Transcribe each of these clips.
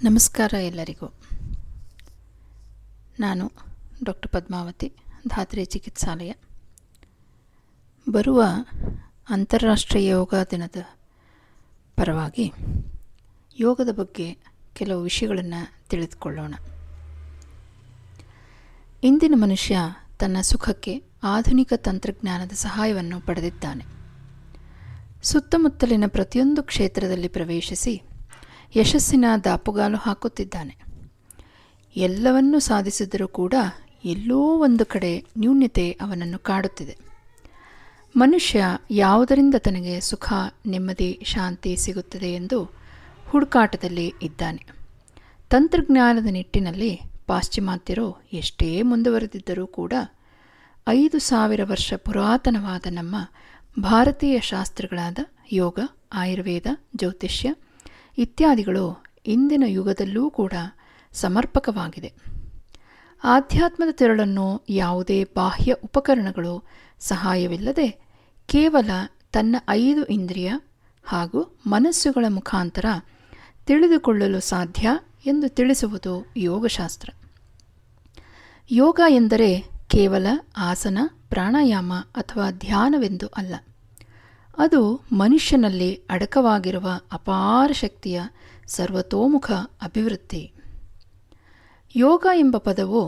ನಮಸ್ಕಾರ ಎಲ್ಲರಿಗೂ. ನಾನು ಡಾಕ್ಟರ್ ಪದ್ಮಾವತಿ, ಧಾತ್ರಿ ಚಿಕಿತ್ಸಾಲಯ. ಬರುವ ಅಂತಾರಾಷ್ಟ್ರೀಯ ಯೋಗ ದಿನದ ಪರವಾಗಿ ಯೋಗದ ಬಗ್ಗೆ ಕೆಲವು ವಿಷಯಗಳನ್ನು ತಿಳಿದುಕೊಳ್ಳೋಣ. ಇಂದಿನ ಮನುಷ್ಯ ತನ್ನ ಸುಖಕ್ಕೆ ಆಧುನಿಕ ತಂತ್ರಜ್ಞಾನದ ಸಹಾಯವನ್ನು ಪಡೆದಿದ್ದಾನೆ. ಸುತ್ತಮುತ್ತಲಿನ ಪ್ರತಿಯೊಂದು ಕ್ಷೇತ್ರದಲ್ಲಿ ಪ್ರವೇಶಿಸಿ ಯಶಸ್ಸಿನ ದಾಪುಗಾಲು ಹಾಕುತ್ತಿದ್ದಾನೆ. ಎಲ್ಲವನ್ನೂ ಸಾಧಿಸಿದರೂ ಕೂಡ ಎಲ್ಲೋ ಒಂದು ಕಡೆ ನ್ಯೂನ್ಯತೆ ಅವನನ್ನು ಕಾಡುತ್ತಿದೆ. ಮನುಷ್ಯ ಯಾವುದರಿಂದ ತನಗೆ ಸುಖ, ನೆಮ್ಮದಿ, ಶಾಂತಿ ಸಿಗುತ್ತದೆ ಎಂದು ಹುಡುಕಾಟದಲ್ಲಿ ಇದ್ದಾನೆ. ತಂತ್ರಜ್ಞಾನದ ನಿಟ್ಟಿನಲ್ಲಿ ಪಾಶ್ಚಿಮಾತ್ಯರು ಎಷ್ಟೇ ಮುಂದುವರೆದಿದ್ದರೂ ಕೂಡ 5,000 ವರ್ಷ ಪುರಾತನವಾದ ನಮ್ಮ ಭಾರತೀಯ ಶಾಸ್ತ್ರಗಳಾದ ಯೋಗ, ಆಯುರ್ವೇದ, ಜ್ಯೋತಿಷ್ಯ ಇತ್ಯಾದಿಗಳು ಇಂದಿನ ಯುಗದಲ್ಲೂ ಕೂಡ ಸಮರ್ಪಕವಾಗಿದೆ. ಆಧ್ಯಾತ್ಮದ ತೆರಳನ್ನು ಯಾವುದೇ ಬಾಹ್ಯ ಉಪಕರಣಗಳು ಸಹಾಯವಿಲ್ಲದೆ ಕೇವಲ ತನ್ನ 5 ಇಂದ್ರಿಯ ಹಾಗೂ ಮನಸ್ಸುಗಳ ಮುಖಾಂತರ ತಿಳಿದುಕೊಳ್ಳಲು ಸಾಧ್ಯ ಎಂದು ತಿಳಿಸುವುದು ಯೋಗಶಾಸ್ತ್ರ. ಯೋಗ ಎಂದರೆ ಕೇವಲ ಆಸನ, ಪ್ರಾಣಾಯಾಮ ಅಥವಾ ಧ್ಯಾನವೆಂದು ಅಲ್ಲ. ಅದು ಮನುಷ್ಯನಲ್ಲಿ ಅಡಕವಾಗಿರುವ ಅಪಾರ ಶಕ್ತಿಯ ಸರ್ವತೋಮುಖ ಅಭಿವೃದ್ಧಿ. ಯೋಗ ಎಂಬ ಪದವು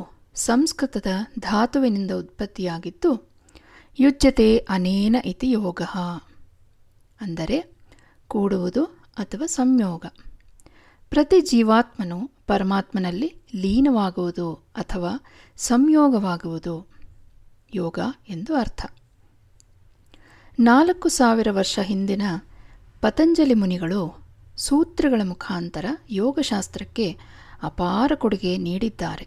ಸಂಸ್ಕೃತದ ಧಾತುವಿನಿಂದ ಉತ್ಪತ್ತಿಯಾಗಿದ್ದು, ಯುಜ್ಯತೆ ಅನೇನ ಇತಿ ಯೋಗ, ಅಂದರೆ ಕೂಡುವುದು ಅಥವಾ ಸಂಯೋಗ. ಪ್ರತಿ ಜೀವಾತ್ಮನು ಪರಮಾತ್ಮನಲ್ಲಿ ಲೀನವಾಗುವುದು ಅಥವಾ ಸಂಯೋಗವಾಗುವುದು ಯೋಗ ಎಂದು ಅರ್ಥ. 4,000 ವರ್ಷ ಹಿಂದಿನ ಪತಂಜಲಿ ಮುನಿಗಳು ಸೂತ್ರಗಳ ಮುಖಾಂತರ ಯೋಗಶಾಸ್ತ್ರಕ್ಕೆ ಅಪಾರ ಕೊಡುಗೆ ನೀಡಿದ್ದಾರೆ.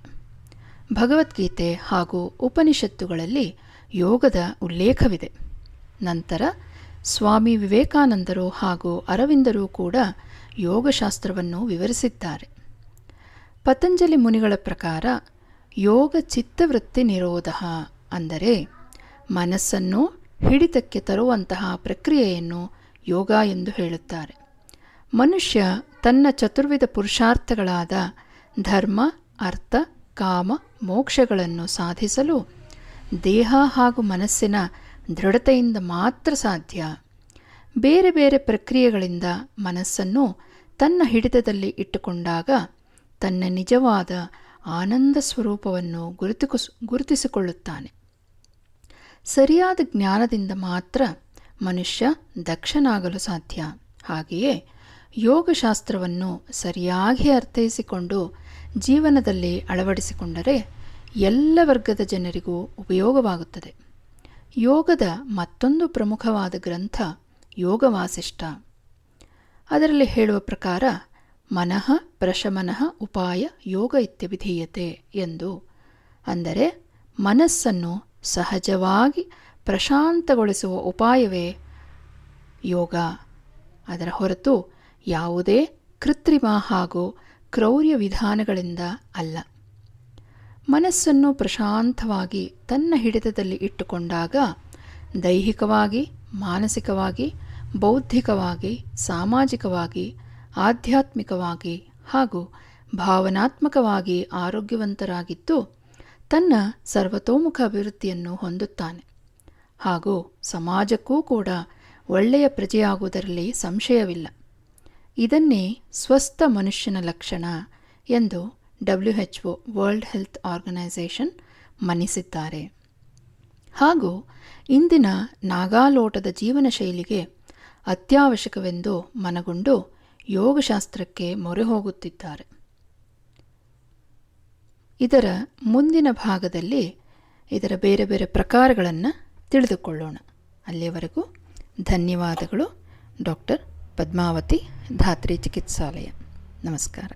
ಭಗವದ್ಗೀತೆ ಹಾಗೂ ಉಪನಿಷತ್ತುಗಳಲ್ಲಿ ಯೋಗದ ಉಲ್ಲೇಖವಿದೆ. ನಂತರ ಸ್ವಾಮಿ ವಿವೇಕಾನಂದರು ಹಾಗೂ ಅರವಿಂದರು ಕೂಡ ಯೋಗಶಾಸ್ತ್ರವನ್ನು ವಿವರಿಸಿದ್ದಾರೆ. ಪತಂಜಲಿ ಮುನಿಗಳ ಪ್ರಕಾರ ಯೋಗ ಚಿತ್ತವೃತ್ತಿ ನಿರೋಧ, ಅಂದರೆ ಮನಸ್ಸನ್ನು ಹಿಡಿತಕ್ಕೆ ತರುವಂತಹ ಪ್ರಕ್ರಿಯೆಯನ್ನು ಯೋಗ ಎಂದು ಹೇಳುತ್ತಾರೆ. ಮನುಷ್ಯ ತನ್ನ ಚತುರ್ವಿಧ ಪುರುಷಾರ್ಥಗಳಾದ ಧರ್ಮ, ಅರ್ಥ, ಕಾಮ, ಮೋಕ್ಷಗಳನ್ನು ಸಾಧಿಸಲು ದೇಹ ಹಾಗೂ ಮನಸ್ಸಿನ ದೃಢತೆಯಿಂದ ಮಾತ್ರ ಸಾಧ್ಯ. ಬೇರೆ ಬೇರೆ ಪ್ರಕ್ರಿಯೆಗಳಿಂದ ಮನಸ್ಸನ್ನು ತನ್ನ ಹಿಡಿತದಲ್ಲಿ ಇಟ್ಟುಕೊಂಡಾಗ ತನ್ನ ನಿಜವಾದ ಆನಂದ ಸ್ವರೂಪವನ್ನು ಗುರುತಿಸಿಕೊಳ್ಳುತ್ತಾನೆ. ಸರಿಯಾದ ಜ್ಞಾನದಿಂದ ಮಾತ್ರ ಮನುಷ್ಯ ದಕ್ಷನಾಗಲು ಸಾಧ್ಯ. ಹಾಗೆಯೇ ಯೋಗಶಾಸ್ತ್ರವನ್ನು ಸರಿಯಾಗಿ ಅರ್ಥೈಸಿಕೊಂಡು ಜೀವನದಲ್ಲಿ ಅಳವಡಿಸಿಕೊಂಡರೆ ಎಲ್ಲ ವರ್ಗದ ಜನರಿಗೂ ಉಪಯೋಗವಾಗುತ್ತದೆ. ಯೋಗದ ಮತ್ತೊಂದು ಪ್ರಮುಖವಾದ ಗ್ರಂಥ ಯೋಗವಾಸಿಷ್ಠ. ಅದರಲ್ಲಿ ಹೇಳುವ ಪ್ರಕಾರ ಮನಃ ಪ್ರಶಮನಃ ಉಪಾಯ ಯೋಗ ಇತ್ಯಭಿಧೀಯತೆ ಎಂದು, ಅಂದರೆ ಮನಸ್ಸನ್ನು ಸಹಜವಾಗಿ ಪ್ರಶಾಂತಗೊಳಿಸುವ ಉಪಾಯವೇ ಯೋಗ, ಅದರ ಹೊರತು ಯಾವುದೇ ಕೃತ್ರಿಮ ಹಾಗೂ ಕ್ರೌರ್ಯ ವಿಧಾನಗಳಿಂದ ಅಲ್ಲ. ಮನಸ್ಸನ್ನು ಪ್ರಶಾಂತವಾಗಿ ತನ್ನ ಹಿಡಿತದಲ್ಲಿ ಇಟ್ಟುಕೊಂಡಾಗ ದೈಹಿಕವಾಗಿ, ಮಾನಸಿಕವಾಗಿ, ಬೌದ್ಧಿಕವಾಗಿ, ಸಾಮಾಜಿಕವಾಗಿ, ಆಧ್ಯಾತ್ಮಿಕವಾಗಿ ಹಾಗೂ ಭಾವನಾತ್ಮಕವಾಗಿ ಆರೋಗ್ಯವಂತರಾಗಿದ್ದು ತನ್ನ ಸರ್ವತೋಮುಖ ಅಭಿವೃದ್ಧಿಯನ್ನು ಹೊಂದುತ್ತಾನೆ. ಹಾಗೂ ಸಮಾಜಕ್ಕೂ ಕೂಡ ಒಳ್ಳೆಯ ಪ್ರಜೆಯಾಗುವುದರಲ್ಲಿ ಸಂಶಯವಿಲ್ಲ. ಇದನ್ನೇ ಸ್ವಸ್ಥ ಮನುಷ್ಯನ ಲಕ್ಷಣ ಎಂದು WHO ವರ್ಲ್ಡ್ ಹೆಲ್ತ್ ಆರ್ಗನೈಸೇಷನ್ ಮನ್ನಿಸಿದ್ದಾರೆ. ಹಾಗೂ ಇಂದಿನ ನಾಗಾಲೋಟದ ಜೀವನ ಶೈಲಿಗೆ ಅತ್ಯವಶ್ಯಕವೆಂದು ಮನಗೊಂಡು ಯೋಗಶಾಸ್ತ್ರಕ್ಕೆ ಮೊರೆ ಹೋಗುತ್ತಿದ್ದಾರೆ. ಇದರ ಮುಂದಿನ ಭಾಗದಲ್ಲಿ ಇದರ ಬೇರೆ ಬೇರೆ ಪ್ರಕಾರಗಳನ್ನು ತಿಳಿದುಕೊಳ್ಳೋಣ. ಅಲ್ಲಿಯವರೆಗೂ ಧನ್ಯವಾದಗಳು. ಡಾಕ್ಟರ್ ಪದ್ಮಾವತಿ, ಧಾತ್ರಿ ಚಿಕಿತ್ಸಾಲಯ. ನಮಸ್ಕಾರ.